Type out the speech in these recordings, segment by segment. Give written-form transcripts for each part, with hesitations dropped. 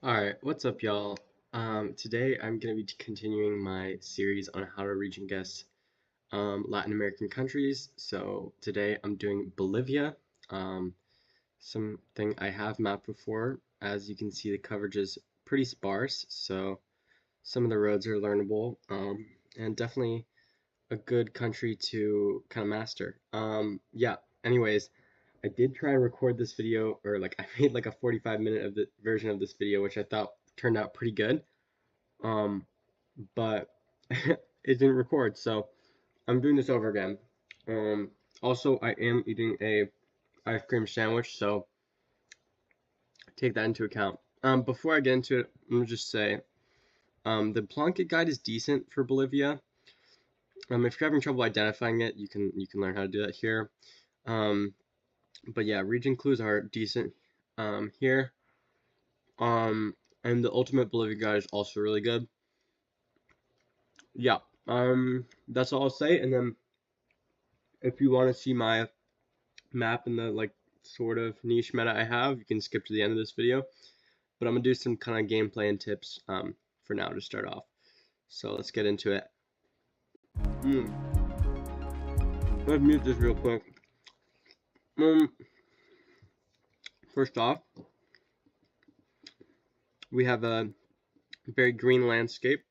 Alright, what's up, y'all? Today I'm going to be continuing my series on how to region guess Latin American countries. So today I'm doing Bolivia, something I have mapped before. As you can see, the coverage is pretty sparse, so some of the roads are learnable, and definitely a good country to kind of master. Yeah, anyways, I did try and record this video, or like I made like a 45-minute of the version of this video, which I thought turned out pretty good. Um, but it didn't record, so I'm doing this over again. Also, I am eating a ice cream sandwich, so take that into account. Before I get into it, I'm gonna just say, the blanket guide is decent for Bolivia. If you're having trouble identifying it, you can learn how to do that here. But yeah, region clues are decent here. And the Ultimate Bolivia guide is also really good. Yeah, that's all I'll say. And then if you want to see my map and the like sort of niche meta I have, you can skip to the end of this video. But I'm gonna do some kind of gameplay and tips for now to start off. So let's get into it. Let's mute this real quick. First off, we have a very green landscape.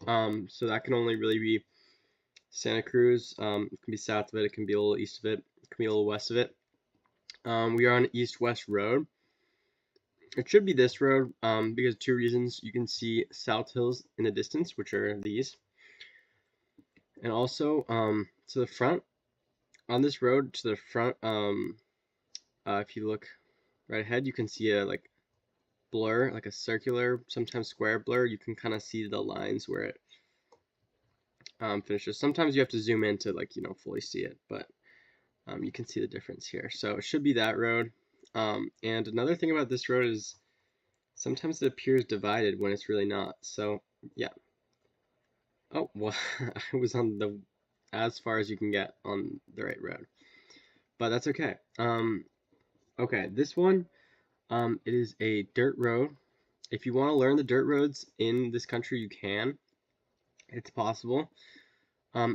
So that can only really be Santa Cruz. It can be south of it, it can be a little east of it, it can be a little west of it. We are on east-west road. It should be this road because two reasons. You can see South Hills in the distance, which are these. And also to the front, on this road to the front, if you look right ahead, you can see a like blur, like a circular, sometimes square blur. You can kind of see the lines where it finishes. Sometimes you have to zoom in to fully see it, but you can see the difference here. So it should be that road. And another thing about this road is sometimes it appears divided when it's really not. So yeah. Oh, well, I was on the as far as you can get on the right road, but that's okay. Okay, this one, it is a dirt road. If you want to learn the dirt roads in this country, you can. It's possible.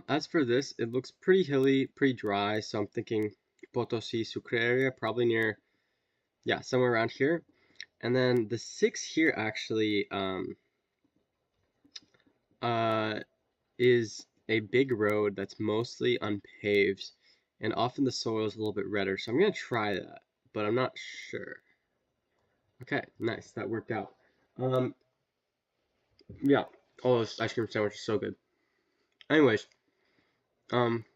As for this, it looks pretty hilly, pretty dry, so I'm thinking Potosi Sucre area, probably near, yeah, somewhere around here. And then the 6 here actually is a big road that's mostly unpaved, and often the soil is a little bit redder, so I'm going to try that, but I'm not sure. Okay, nice, that worked out. Yeah, oh, this ice cream sandwich is so good. Anyways, I'm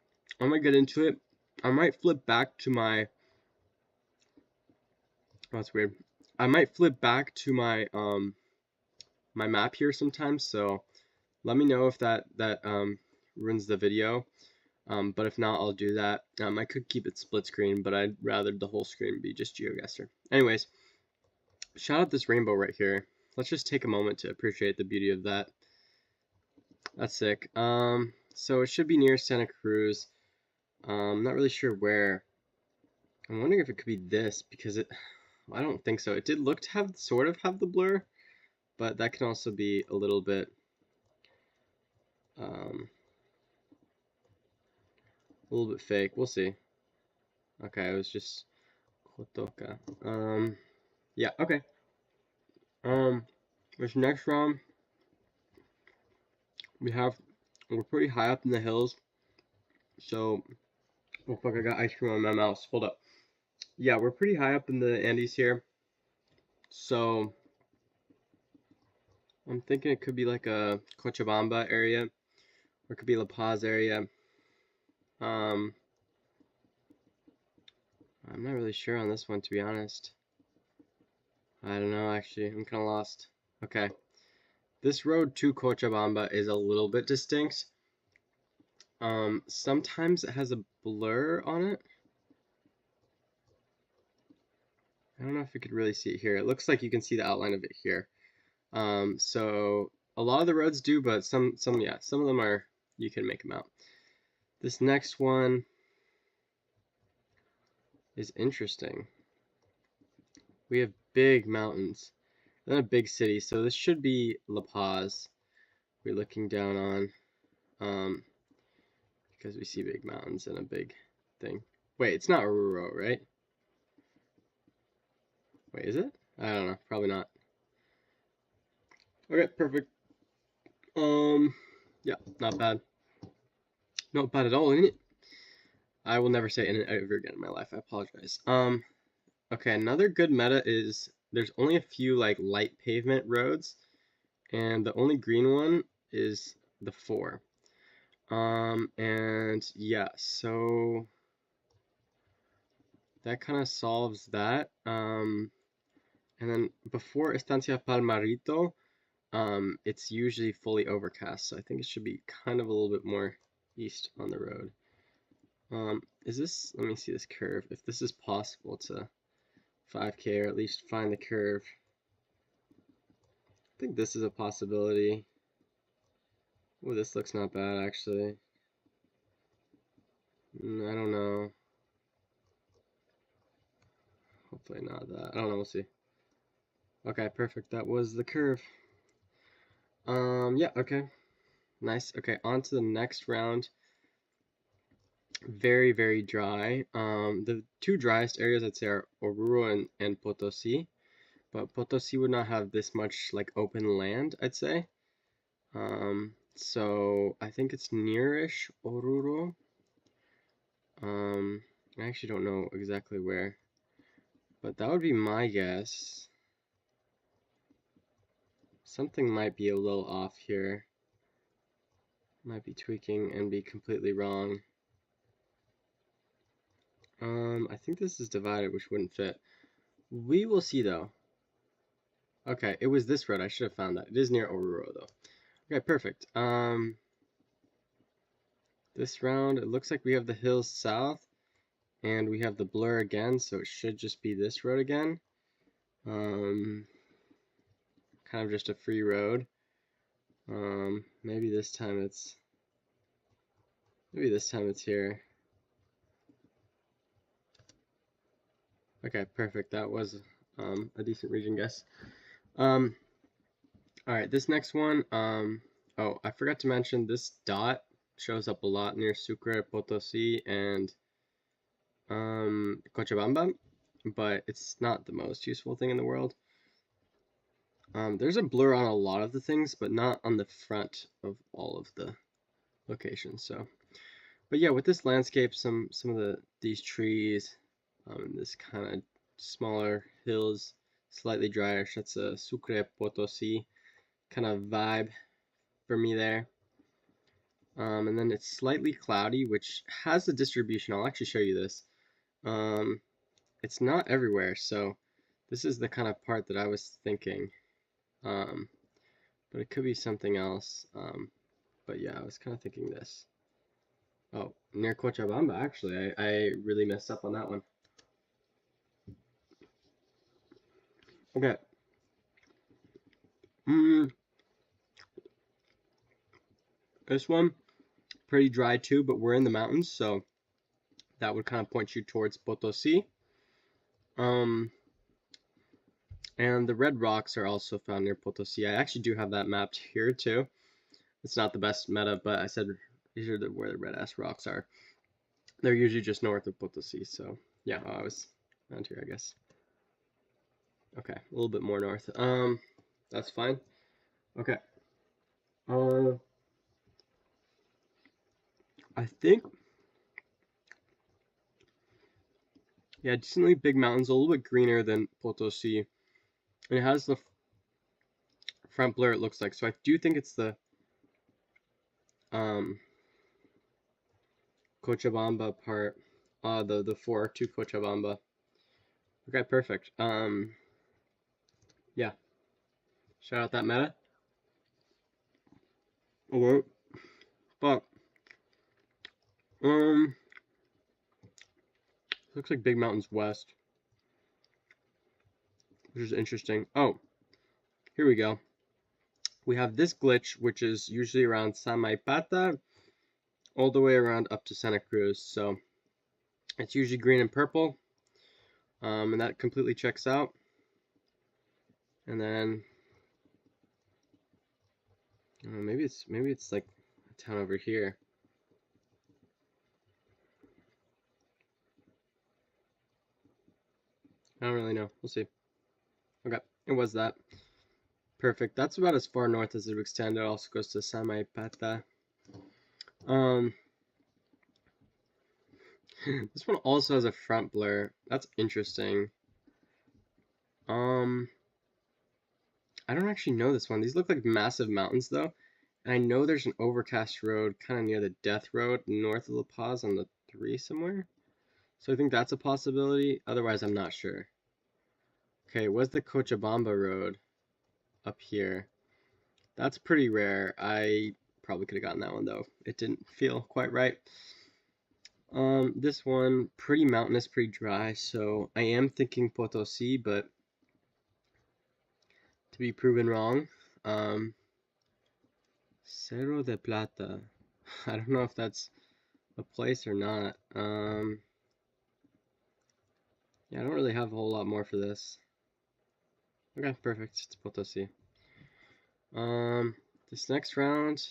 gonna get into it. I might flip back to my, oh, that's weird. I might flip back to my my map here sometimes, so let me know if that ruins the video. But if not, I'll do that. I could keep it split screen, but I'd rather the whole screen be just GeoGuessr. Anyways, shout out this rainbow right here. Let's just take a moment to appreciate the beauty of that. That's sick. So it should be near Santa Cruz. I'm not really sure where. I'm wondering if it could be this, because I don't think so. It did look to have sort of have the blur, but that can also be a little bit fake. We'll see. Okay, it was just Kotoka. Yeah, okay. This next round we're pretty high up in the hills. So, oh fuck, I got ice cream on my mouse. Hold up. Yeah, we're pretty high up in the Andes here. So, I'm thinking it could be like a Cochabamba area, or it could be La Paz area. I'm not really sure on this one, to be honest. I don't know, actually. I'm kind of lost. Okay. This road to Cochabamba is a little bit distinct. Sometimes it has a blur on it. I don't know if you could really see it here. It looks like you can see the outline of it here. So a lot of the roads do, but some of them are, you can make them out. This next one is interesting. We have big mountains. then a big city. So this should be La Paz. We're looking down on, because we see big mountains and a big thing. Wait, it's not Oruro, right? Wait, is it? I don't know. Probably not. Okay, perfect. Yeah, not bad. Not bad at all, isn't it? I will never say in it ever again in my life. I apologize. Okay, another good meta is there's only a few like light pavement roads, and the only green one is the 4. And yeah, so that kind of solves that. And then before Estancia Palmarito, it's usually fully overcast, so I think it should be kind of a little bit more east on the road. Is this, let me see this curve, if this is possible to 5K or at least find the curve. I think this is a possibility. Oh, this looks not bad actually. I don't know. Hopefully not that. I don't know, we'll see. Okay, perfect. That was the curve. Yeah, okay. Nice. Okay, on to the next round. Very, very dry. The two driest areas I'd say are Oruro and Potosi. But Potosi would not have this much like open land, I'd say. So I think it's nearish Oruro. I actually don't know exactly where, but that would be my guess. Something might be a little off here. Might be tweaking and be completely wrong. I think this is divided, which wouldn't fit. We will see though. Okay, it was this road. I should have found that. It is near Oruro though. Okay, perfect. This round, it looks like we have the hills south, and we have the blur again, so it should just be this road again. Kind of just a free road. Maybe this time it's here. Okay, perfect. That was a decent region guess. All right, this next one. Oh, I forgot to mention this dot shows up a lot near Sucre, Potosi, and Cochabamba, but it's not the most useful thing in the world. There's a blur on a lot of the things, but not on the front of all of the locations. So, but yeah, with this landscape, some of these trees, this kind of smaller hills, slightly drier. That's a Sucre Potosi kind of vibe for me there. And then it's slightly cloudy, which has the distribution. I'll actually show you this. It's not everywhere, so this is the kind of part that I was thinking. But it could be something else. But yeah, I was kind of thinking this. Oh, near Cochabamba, actually. I really messed up on that one. Okay. This one, pretty dry too, but we're in the mountains, so that would kind of point you towards Potosi. And the red rocks are also found near Potosi. I actually do have that mapped here too. It's not the best meta, but I said these are where the red ass rocks are. They're usually just north of Potosi, so yeah, I was around here, I guess. Okay, a little bit more north. That's fine. Okay. I think, yeah, decently big mountains, a little bit greener than Potosi. And it has the front blur, it looks like. So I do think it's the Cochabamba part. The 4 to Cochabamba. Okay, perfect. Yeah. Shout out that meta. Okay. But looks like Big Mountain's west, which is interesting. Oh, here we go. We have this glitch, which is usually around Samaipata, all the way around up to Santa Cruz. So it's usually green and purple, and that completely checks out. And then maybe it's like a town over here. I don't really know. We'll see. Okay, it was that. Perfect. That's about as far north as it would extend. It also goes to Samaipata. This one also has a front blur. That's interesting. I don't actually know this one. These look like massive mountains though. And I know there's an overcast road kind of near the Death Road north of La Paz on the 3 somewhere. So I think that's a possibility. Otherwise, I'm not sure. Okay, what's the Cochabamba Road up here? That's pretty rare. I probably could have gotten that one though. It didn't feel quite right. This one, pretty mountainous, pretty dry, so I am thinking Potosi, but to be proven wrong. Cerro de Plata. I don't know if that's a place or not. Yeah, I don't really have a whole lot more for this. Okay, perfect. It's Potosi. This next round,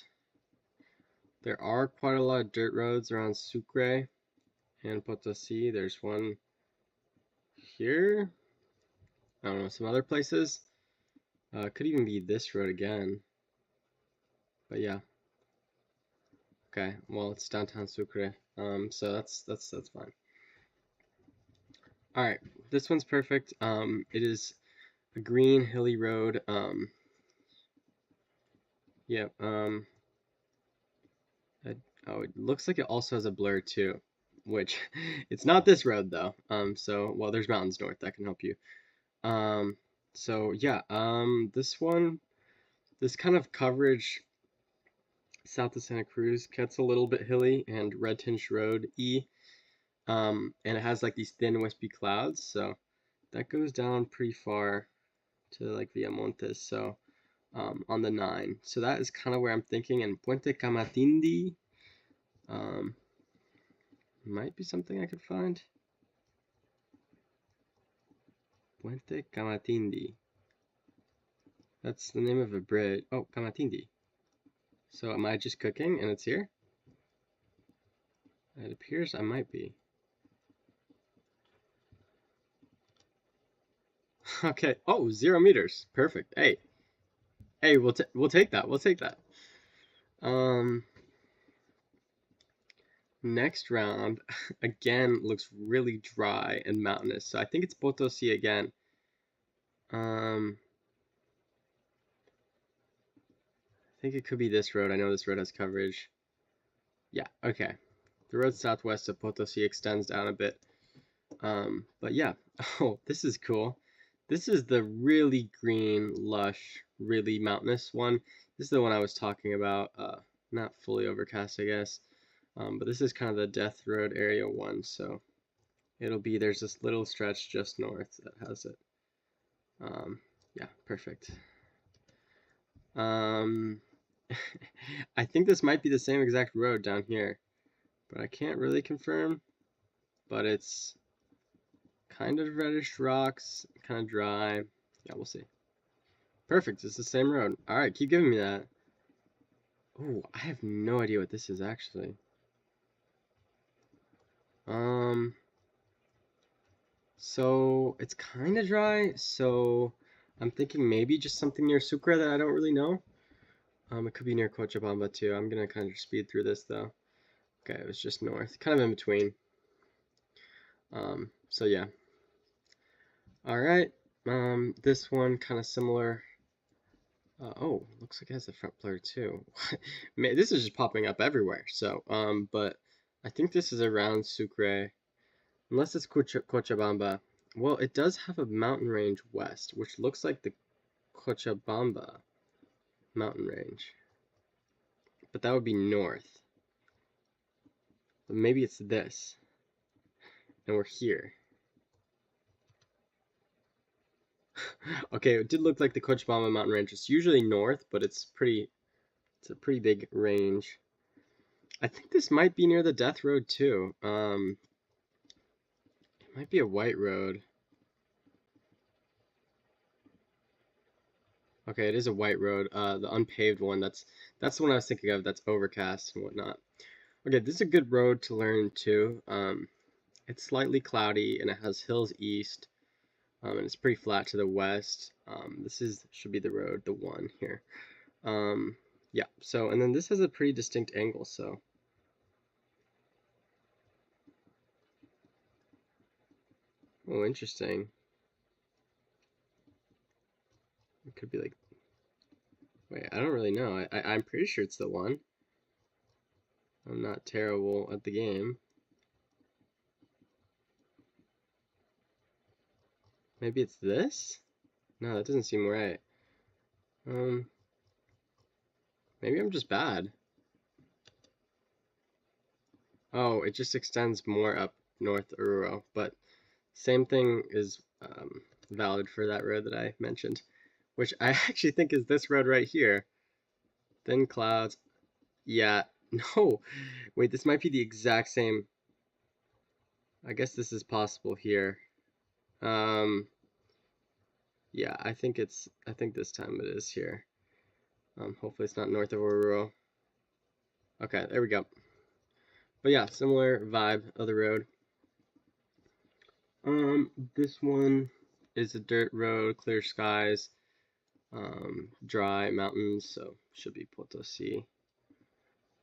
there are quite a lot of dirt roads around Sucre and Potosi. There's one here. I don't know, some other places. Could even be this road again. But yeah. Okay, well it's downtown Sucre. So that's fine. Alright, this one's perfect. It is a green hilly road. Yeah, oh, it looks like it also has a blur too, which it's not this road though. So well there's mountains north that can help you. So yeah, this one, this kind of coverage south of Santa Cruz gets a little bit hilly and red tinged road E. And it has like these thin wispy clouds, so that goes down pretty far to like Villamontes, so on the 9. So that is kind of where I'm thinking, and Puente Camatindi might be something I could find. Puente Camatindi. That's the name of a bridge. Oh, Camatindi. So am I just cooking and it's here? It appears I might be. Okay. Oh, 0 meters. Perfect. Hey. Hey, we'll take that. We'll take that. Next round again looks really dry and mountainous. So I think it's Potosi again. I think it could be this road. I know this road has coverage. Yeah, okay. The road southwest of Potosi extends down a bit. But yeah. Oh, this is cool. This is the really green, lush, really mountainous one. This is the one I was talking about. Not fully overcast, I guess. But this is kind of the Death Road Area 1, so it'll be, there's this little stretch just north that has it. Yeah, perfect. I think this might be the same exact road down here, but I can't really confirm. But it's kind of reddish rocks, kind of dry. Yeah, we'll see. Perfect, it's the same road. Alright, keep giving me that. Oh, I have no idea what this is actually. So it's kind of dry, so I'm thinking maybe just something near Sucre that I don't really know. It could be near Cochabamba too. I'm gonna kind of speed through this though. Okay, it was just north, kind of in between. So yeah. All right. This one kind of similar. Oh, looks like it has a front blur too. Man, this is just popping up everywhere. So, but I think this is around Sucre, unless it's Cochabamba. Well, it does have a mountain range west, which looks like the Cochabamba mountain range. But that would be north. But maybe it's this. And we're here. Okay, it did look like the Cochabamba mountain range. It's usually north, but it's a pretty big range. I think this might be near the Death Road too. It might be a white road. Okay, it is a white road. The unpaved one, that's the one I was thinking of, that's overcast and whatnot. Okay, this is a good road to learn too. It's slightly cloudy and it has hills east, and it's pretty flat to the west. This should be the road, the one here. Yeah, so, and then this has a pretty distinct angle, so. Oh, interesting. It could be like, wait, I don't really know. I'm pretty sure it's the one. I'm not terrible at the game. Maybe it's this? No, that doesn't seem right. Um, Maybe I'm just bad. Oh, it just extends more up North Oruro, but same thing is valid for that road that I mentioned, which I actually think is this road right here. Thin clouds. Yeah, no. Wait, this might be the exact same. I guess this is possible here. Um, yeah, I think this time it is here. Hopefully it's not north of Oruro. Okay, there we go. But yeah, similar vibe of the road. This one is a dirt road, clear skies, dry mountains, so should be Potosi.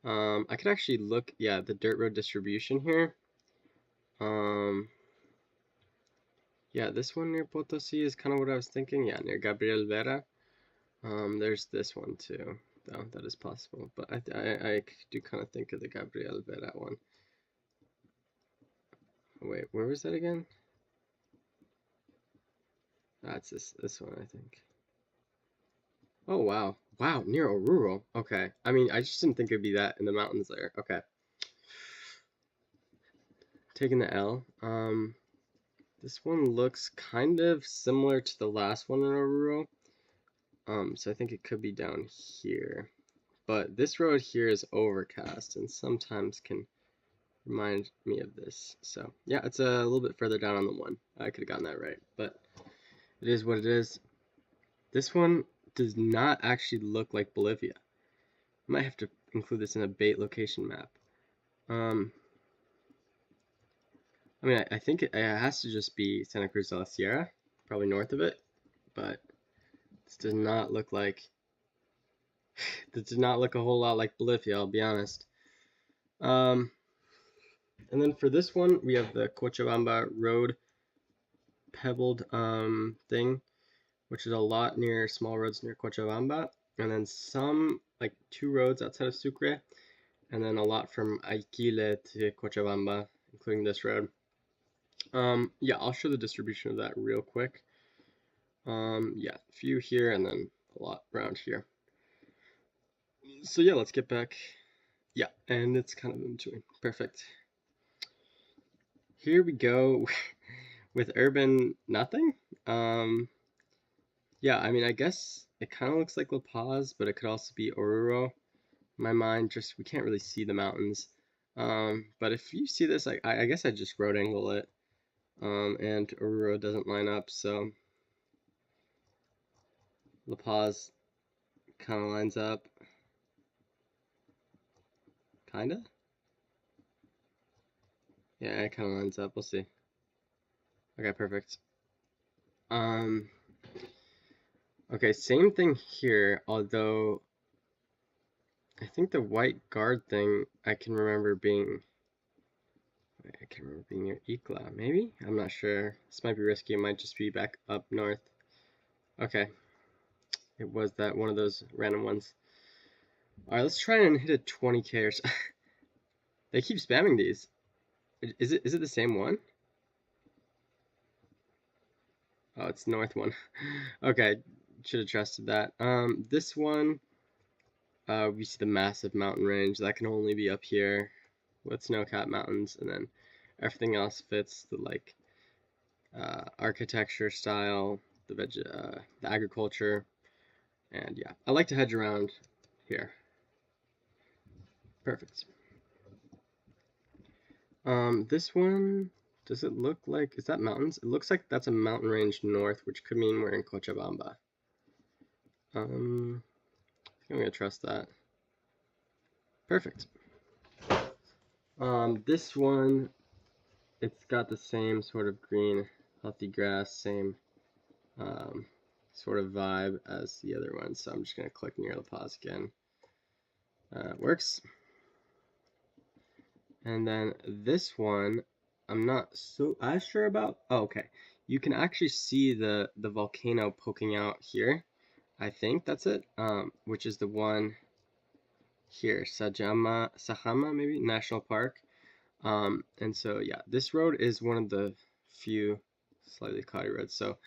I could actually look, yeah, the dirt road distribution here. Yeah, this one near Potosi is kind of what I was thinking. Yeah, near Gabriel Vera. There's this one too, though, that is possible. But I do kind of think of the Gabriel Vera one. Oh, wait, where was that again? That's this one, I think. Oh, wow. Wow, near Oruro. Okay. I mean, I just didn't think it'd be that in the mountains there. Okay. Taking the L. This one looks kind of similar to the last one in Oruro. So I think it could be down here. But this road here is overcast and sometimes can remind me of this. So yeah, it's a little bit further down on the one. I could have gotten that right, but it is what it is. This one does not actually look like Bolivia. I might have to include this in a bait location map. I mean, I think it has to just be Santa Cruz de la Sierra, probably north of it, but this does not look like, this does not look a whole lot like Bolivia, I'll be honest. And then for this one, we have the Cochabamba Road pebbled thing, which is a lot near small roads near Cochabamba, and then some, like 2 roads outside of Sucre, and then a lot from Aiquile to Cochabamba, including this road. Yeah, I'll show the distribution of that real quick. Yeah, a few here and then a lot around here. So yeah, let's get back. Yeah, and it's kind of in between. Perfect. Here we go with urban nothing. Yeah, I mean, I guess it kind of looks like La Paz, but it could also be Oruro. My mind just, we can't really see the mountains. But if you see this, I guess I just road angle it. And Oruro doesn't line up, so La Paz kind of lines up. Kinda? Yeah, it kind of lines up. We'll see. Okay, perfect. Okay, same thing here, although I think the white guard thing I can remember being, I can remember being near Ikla, maybe? I'm not sure. This might be risky. It might just be back up north. Okay. It was that one of those random ones. Alright, let's try and hit a 20k or so. They keep spamming these. Is it the same one? Oh, it's north one. Okay, should have trusted that. This one, we see the massive mountain range. That can only be up here with snow-capped mountains, and then everything else fits the like architecture style, the agriculture, and yeah, I like to hedge around here. Perfect. This one, does it look like, is that mountains? It looks like that's a mountain range north, which could mean we're in Cochabamba. I think I'm gonna trust that. Perfect. This one, it's got the same sort of green, healthy grass, same sort of vibe as the other one. So I'm just gonna click near La Paz again. It works. And then this one, I'm not so as sure about. Oh, okay. You can actually see the volcano poking out here. I think that's it. Which is the one here, Sajama maybe National Park. And so yeah, this road is one of the few slightly cloudy roads. So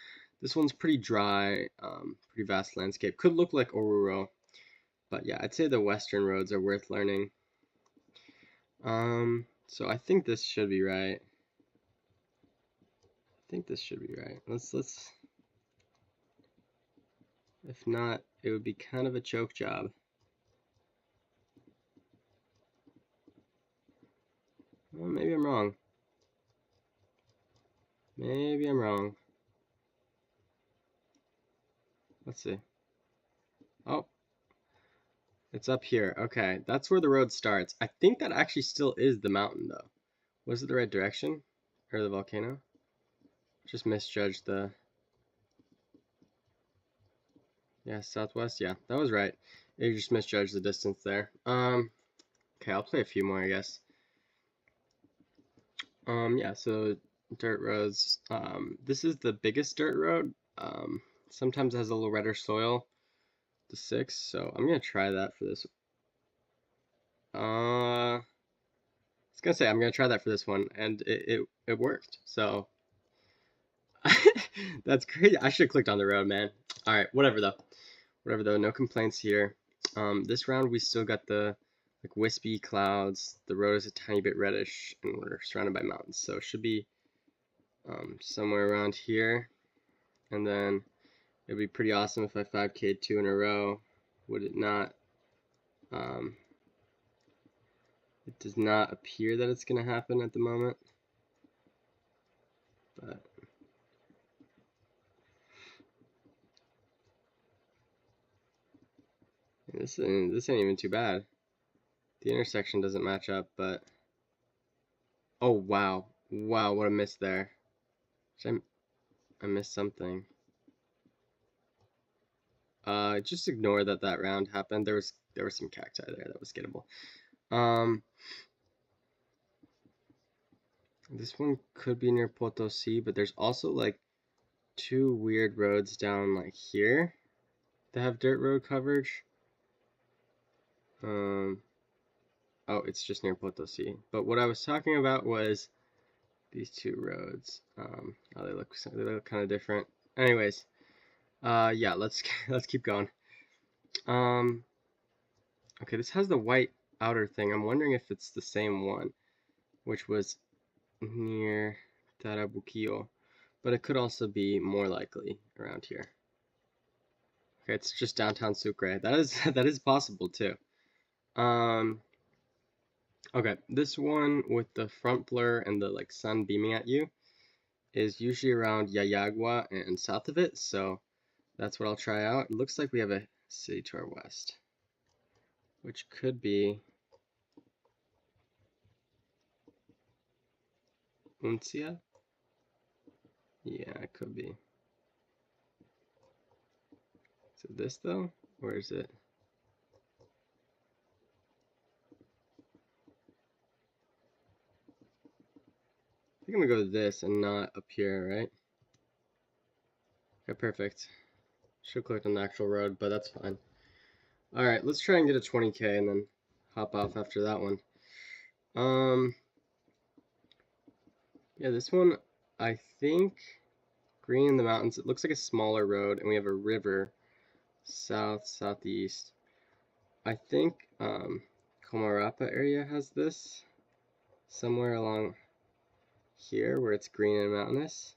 this one's pretty dry, pretty vast landscape. Could look like Oruro, but yeah, I'd say the western roads are worth learning. So I think this should be right. Let's. If not, it would be kind of a choke job. Well, maybe I'm wrong. Maybe I'm wrong. Let's see. Oh, it's up here. Okay, that's where the road starts. I think that actually still is the mountain, though. Was it the right direction? Or the volcano? Just misjudged the... Yeah, southwest. Yeah, that was right. You just misjudged the distance there. Okay, I'll play a few more, I guess. Yeah, so dirt roads. This is the biggest dirt road. Sometimes it has a little redder soil, the 6, so I'm gonna try that for this. I was gonna say I'm gonna try that for this one, and it worked. So that's crazy. I should have clicked on the road, man. All right, whatever though. No complaints here. This round we still got the like wispy clouds. The road is a tiny bit reddish, and we're surrounded by mountains, so it should be somewhere around here. And then it'd be pretty awesome if I 5K'd 2 in a row. Would it not? It does not appear that it's going to happen at the moment. But this ain't even too bad. The intersection doesn't match up, but oh wow, what a miss there. I missed something. Just ignore that round happened. There was some cacti there that was gettable. This one could be near Potosi, but there's also like 2 weird roads down like here that have dirt road coverage. Oh, it's just near Potosi. But what I was talking about was these 2 roads. Oh, they look kind of different. Anyways, yeah, let's keep going. Okay, this has the white outer thing. I'm wondering if it's the same one, which was near Tarabukio, but it could also be more likely around here. Okay, it's just downtown Sucre. That is possible too. Okay, this one with the front blur and the like sun beaming at you is usually around Yayagua and south of it, so that's what I'll try out. It looks like we have a city to our west, which could be Uncia? Yeah, it could be. Is it this though? Or is it? I think I'm gonna go with this and not up here, right? Okay, perfect. Should have clicked on the actual road, but that's fine. Alright, let's try and get a 20K and then hop off after that one. Yeah, this one, I think, green in the mountains. It looks like a smaller road, and we have a river southeast. I think Comarapa area has this somewhere along here where it's green and mountainous.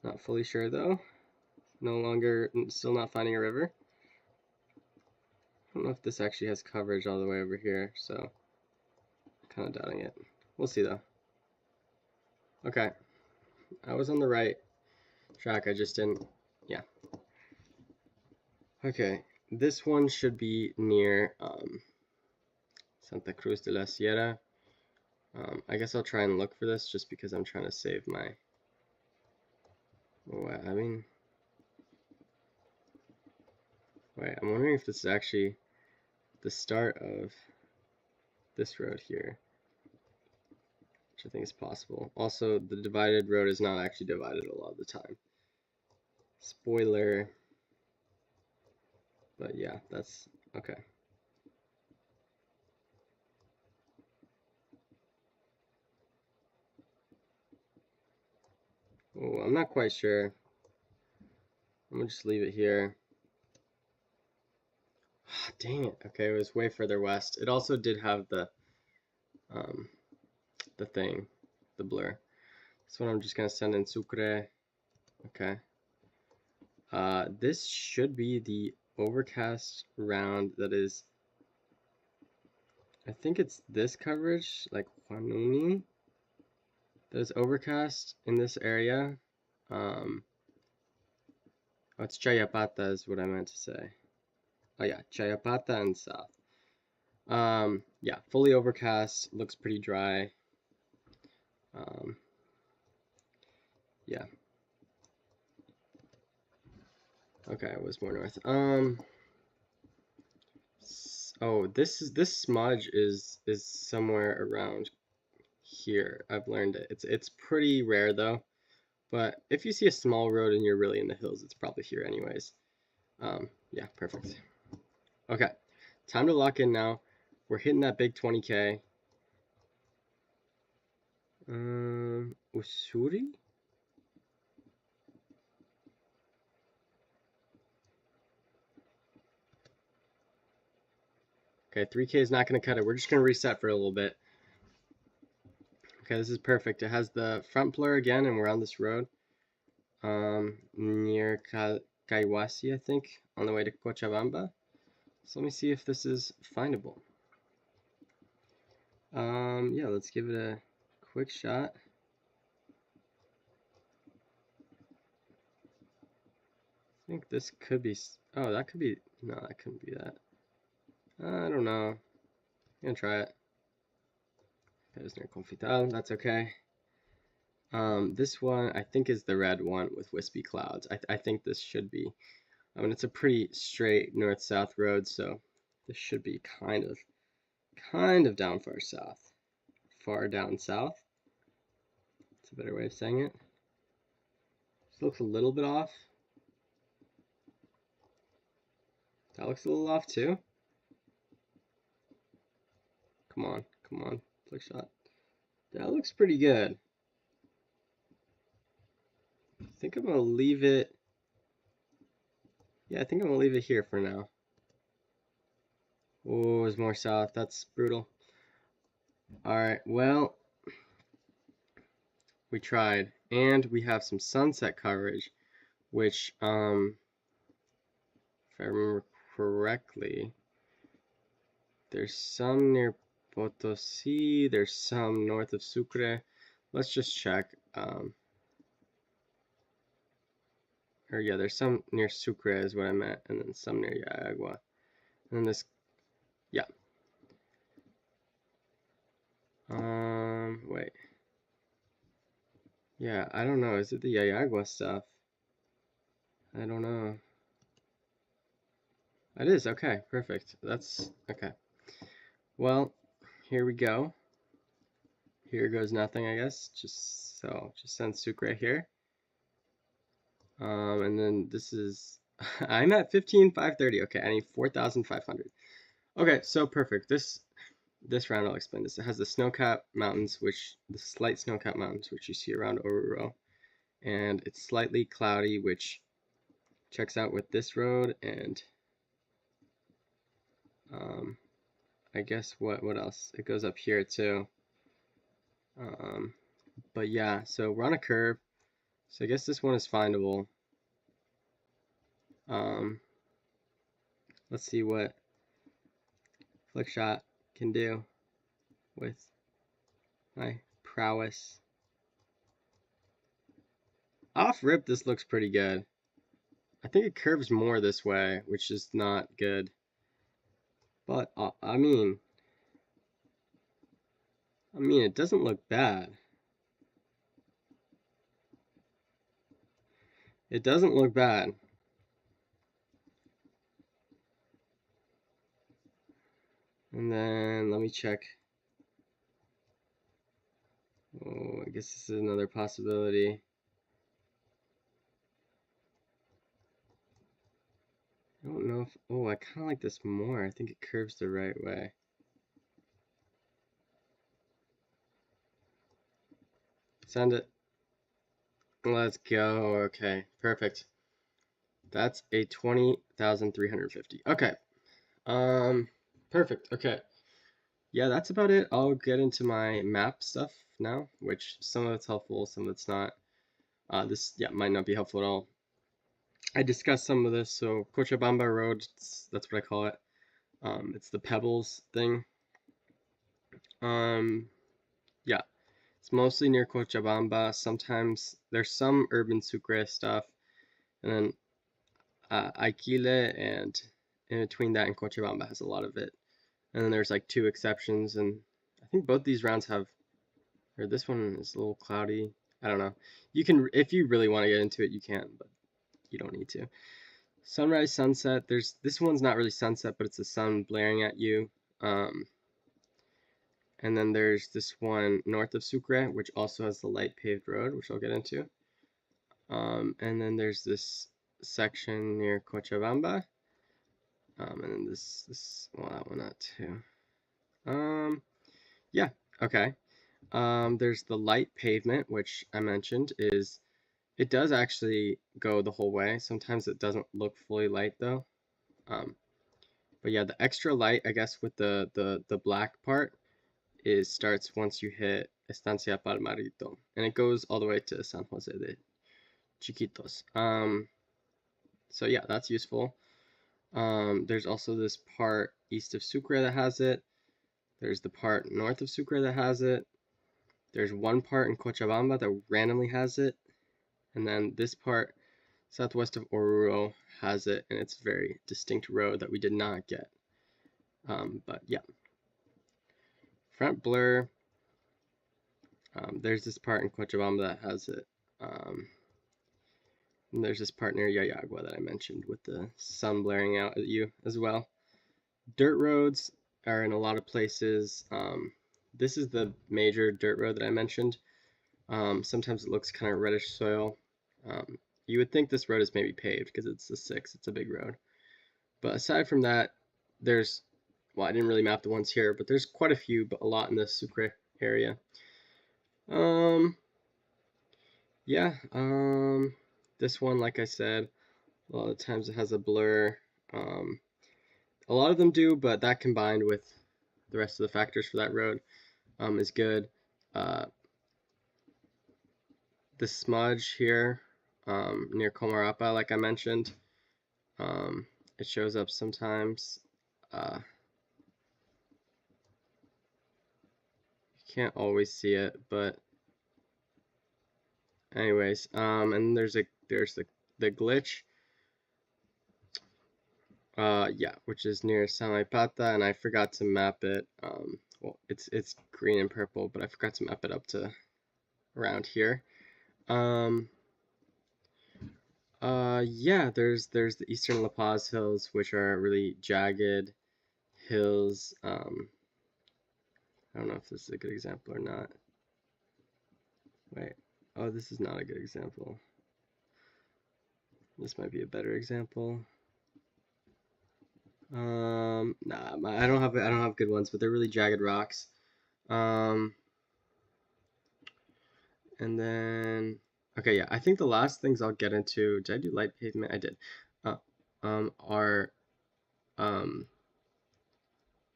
Not fully sure though. Still not finding a river. I don't know if this actually has coverage all the way over here, so kind of doubting it. We'll see though. Okay, I was on the right track, I just didn't, yeah. Okay, this one should be near Santa Cruz de la Sierra. I guess I'll try and look for this just because I'm trying to save my. I mean, wait, I'm wondering if this is actually the start of this road here, which I think is possible. Also, the divided road is not actually divided a lot of the time. Spoiler. But yeah, that's okay. Oh, I'm not quite sure. I'm gonna just leave it here. Dang it. Okay, it was way further west. It also did have um the thing, the blur. This one I'm just gonna send in Sucre. Okay. This should be the overcast round that is, I think it's this coverage, like Juanuni, that is overcast in this area. Oh, it's Chayapata is what I meant to say. Oh yeah, Chayapata and south. Yeah, fully overcast, looks pretty dry. Yeah. Okay, it was more north. Oh, this smudge is somewhere around here. I've learned it. It's pretty rare though. But if you see a small road and you're really in the hills, it's probably here anyways. Yeah, perfect. Okay, time to lock in now. We're hitting that big 20K. Usuri? Okay, 3K is not going to cut it. We're just going to reset for a little bit. Okay, this is perfect. It has the front blur again, and we're on this road. Near Kaiwasi, I think, on the way to Cochabamba. So let me see if this is findable. Yeah, let's give it a quick shot. I think this could be, oh, that could be, no, that couldn't be that. I don't know. I'm gonna try it. There's near Confital, that's okay. This one I think is the red one with wispy clouds. I think this should be. I mean, it's a pretty straight north-south road, so this should be kind of down far south. Far down south. That's a better way of saying it. This looks a little bit off. That looks a little off too. Come on, come on, flick shot. That looks pretty good. I think I'm gonna leave it. Yeah, I think I'm gonna leave it here for now. Oh, there's more south. That's brutal. Alright, well, we tried. And we have some sunset coverage, which, if I remember correctly, there's some near Potosi, there's some north of Sucre. Let's just check. Or yeah, there's some near Sucre is what I meant, and then some near Yagua. And then this, yeah. Wait. Yeah, I don't know. Is it the Yayagua stuff? I don't know. It is, okay, perfect. That's, okay. Well, here we go. Here goes nothing, I guess. Just send Sucre here. And then this is, I'm at 15,530. Okay, I need 4,500. Okay, so perfect. This round I'll explain this. It has the snow-capped mountains, the slight snow-capped mountains, which you see around Oruro. And it's slightly cloudy, which checks out with this road, and I guess what else? It goes up here too. But yeah, so we're on a curve. So I guess this one is findable. Let's see what Flickshot can do with my prowess. Off rip, this looks pretty good. I think it curves more this way, which is not good. But I mean, it doesn't look bad. It doesn't look bad. And then let me check. Oh, I guess this is another possibility. I don't know if, oh, I kind of like this more. I think it curves the right way. Send it. Let's go. Okay, perfect. That's a 20,350. Okay. Perfect. Okay. Yeah, that's about it. I'll get into my map stuff now, which some of it's helpful, some of it's not. This, yeah, might not be helpful at all. I discussed some of this. So Cochabamba Road, that's what I call it. It's the Pebbles thing. Yeah, it's mostly near Cochabamba. Sometimes there's some urban Sucre stuff, and then Aikile and in between that and Cochabamba has a lot of it. And then there's like two exceptions, and I think both these rounds have, or this one is a little cloudy. I don't know. You can, if you really want to get into it, you can, but you don't need to. Sunrise, sunset. There's this one's not really sunset, but it's the sun blaring at you. And then there's this one north of Sucre, which also has the light paved road, which I'll get into. And then there's this section near Cochabamba. And then this, well, that one not too. Yeah, okay. There's the light pavement, which I mentioned is, it does actually go the whole way. Sometimes it doesn't look fully light though. But yeah, the extra light, I guess, with the black part starts once you hit Estancia Palmarito, and it goes all the way to San Jose de Chiquitos. So yeah, that's useful. There's also this part east of Sucre that has it. There's the part north of Sucre that has it. There's one part in Cochabamba that randomly has it. And then this part southwest of Oruro has it, and it's a very distinct road that we did not get. But yeah. Front blur. There's this part in Cochabamba that has it. And there's this part near Yayagua that I mentioned with the sun blaring out at you as well. Dirt roads are in a lot of places. This is the major dirt road that I mentioned. Sometimes it looks kind of reddish soil. You would think this road is maybe paved because it's the 6, it's a big road. But aside from that, there's, well, I didn't really map the ones here, but there's quite a few, but a lot in the Sucre area. Yeah, this one, like I said, a lot of times it has a blur. A lot of them do, but that combined with the rest of the factors for that road is good. The smudge here near Comarapa, like I mentioned, it shows up sometimes. You can't always see it, but anyways, and there's the glitch. Yeah, which is near Samaipata, and I forgot to map it. Well, it's green and purple, but I forgot to map it up to around here. Yeah, there's the Eastern La Paz Hills, which are really jagged hills. I don't know if this is a good example or not. Wait, oh, this is not a good example. This might be a better example. Nah, I don't have good ones, but they're really jagged rocks. And then, okay, yeah, I think the last things I'll get into, did I do light pavement? I did. Are,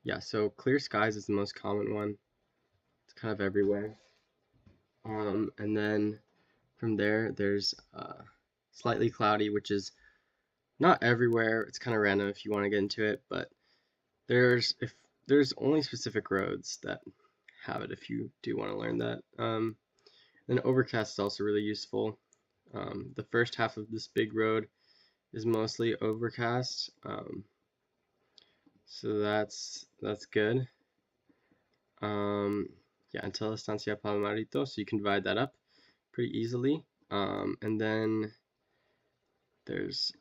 yeah, so clear skies is the most common one. It's kind of everywhere. And then from there, there's slightly cloudy, which is not everywhere. It's kind of random if you want to get into it, but there's only specific roads that have it if you do want to learn that. Then overcast is also really useful. The first half of this big road is mostly overcast. So that's good. Yeah, until Estancia Palmarito, so you can divide that up pretty easily. And then there's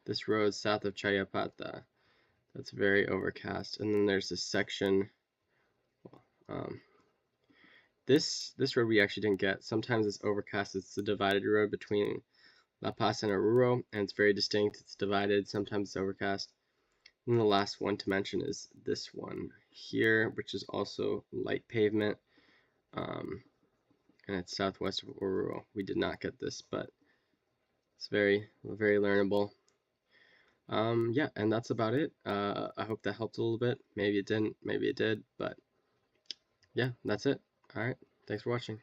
this road south of Chayapata that's very overcast. And then there's this section. Um, this road we actually didn't get. Sometimes it's overcast. It's the divided road between La Paz and Oruro, and it's very distinct. It's divided. Sometimes it's overcast. And the last one to mention is this one here, which is also light pavement, and it's southwest of Oruro. We did not get this, but it's very learnable. Yeah, and that's about it. I hope that helped a little bit. Maybe it didn't, maybe it did, but yeah, that's it. All right, thanks for watching.